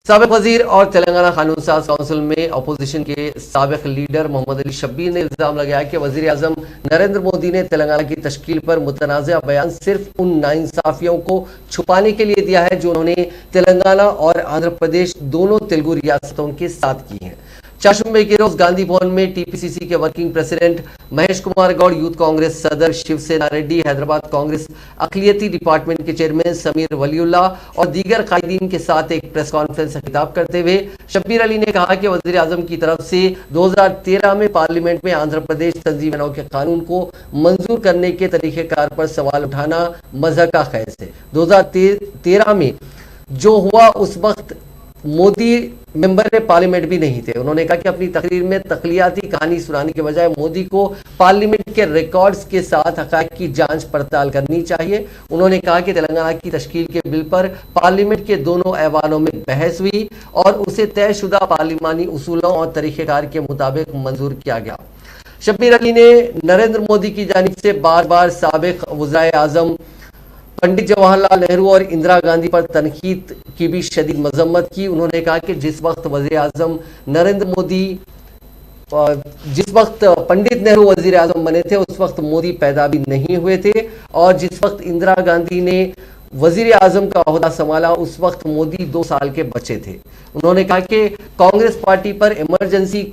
سابق وزیر اور تلنگانہ قانون ساز کونسل میں اپوزیشن کے سابق لیڈر محمد علی شبیر نے الزام لگایا کہ وزیر اعظم نریندر مودی نے تلنگانہ کی تشکیل پر متنازع بیان صرف ان ناانصافیوں کو چھپانے کے لیے دیا ہے جو انہوں نے تلنگانہ اور آندھرا پردیش دونوں تلگو ریاستوں کے ساتھ کی ہیں۔ چاشمبے کے روز گاندھی بھون میں ٹی پی سی سی کے working president Mahesh Kumar Goud, youth Congress صدر شیو سینا ریڈی، حیدرآباد کانگریس اقلیتی ڈپارٹمنٹ کے چیئرمین سمیر ولی اللہ اور دیگر قائدین کے ساتھ ایک پریس کانفرنس سے خطاب کرتے ہوئے شبیر علی نے کہا کہ وزیر اعظم کی طرف سے 2013 میں پارلیمنٹ میں آندھرا پردیش تنظیم بناؤ کے قانون کو منظور کرنے کے طریقہ کار پر سوال اٹھانا مضحکہ خیز ہے۔ 2013 میں جو ہوا اس وقت مودی ممبر پارلیمنٹ بھی نہیں تھے۔ انہوں نے کہا کہ اپنی تقریر میں تخلیاتی کہانی سنانے کے بجائے مودی کو پارلیمنٹ کے ریکارڈز کے ساتھ حقائق کی جانچ پڑتال کرنی چاہیے۔ انہوں نے کہا کہ تلنگانہ کی تشکیل کے بل پر پارلیمنٹ کے دونوں ایوانوں میں بحث ہوئی اور اسے طے شدہ پارلیمانی اصولوں اور طریقہ کار کے مطابق منظور کیا گیا۔ شبیر علی نے نریندر مودی کی جانب سے بار بار سابق وزرائے اعظم پنڈت جواہر لال نہرو اور اندرا گاندھی پر تنقید کی بھی شدید مذمت کی۔ انہوں نے کہا کہ جس وقت وزیر اعظم نریندر مودی جس وقت پنڈت نہرو وزیر اعظم بنے تھے اس وقت مودی پیدا بھی نہیں ہوئے تھے، اور جس وقت اندرا گاندھی نے وزیر اعظم کا عہدہ سنبھالا اس وقت مودی 2 سال کے بچے تھے۔ انہوں نے کہا کہ کانگریس پارٹی پر ایمرجنسی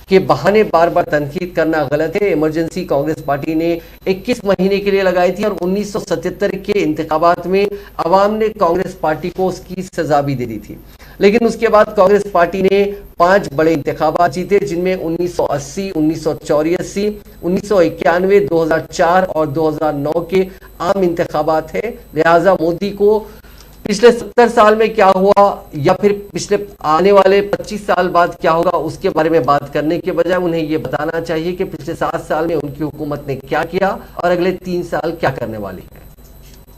کے بہانے بار بار تنقید کرنا غلط ہے۔ ایمرجنسی کانگریس پارٹی نے 21 مہینے کے لیے لگائی تھی اور 1977 کے انتخابات میں عوام نے کانگریس پارٹی کو اس کی سزا بھی دے دی تھی، لیکن اس کے بعد کانگریس پارٹی نے 5 بڑے انتخابات جیتے جن میں 1980، 1984، 1991، 2004 اور 2009 کے عام انتخابات ہیں۔ لہٰذا مودی کو پچھلے 70 سال میں کیا ہوا یا پھر پچھلے آنے والے 25 سال بعد کیا ہوگا اس کے بارے میں بات کرنے کے بجائے انہیں یہ بتانا چاہیے کہ پچھلے 7 سال میں ان کی حکومت نے کیا کیا اور اگلے 3 سال کیا کرنے والی ہے۔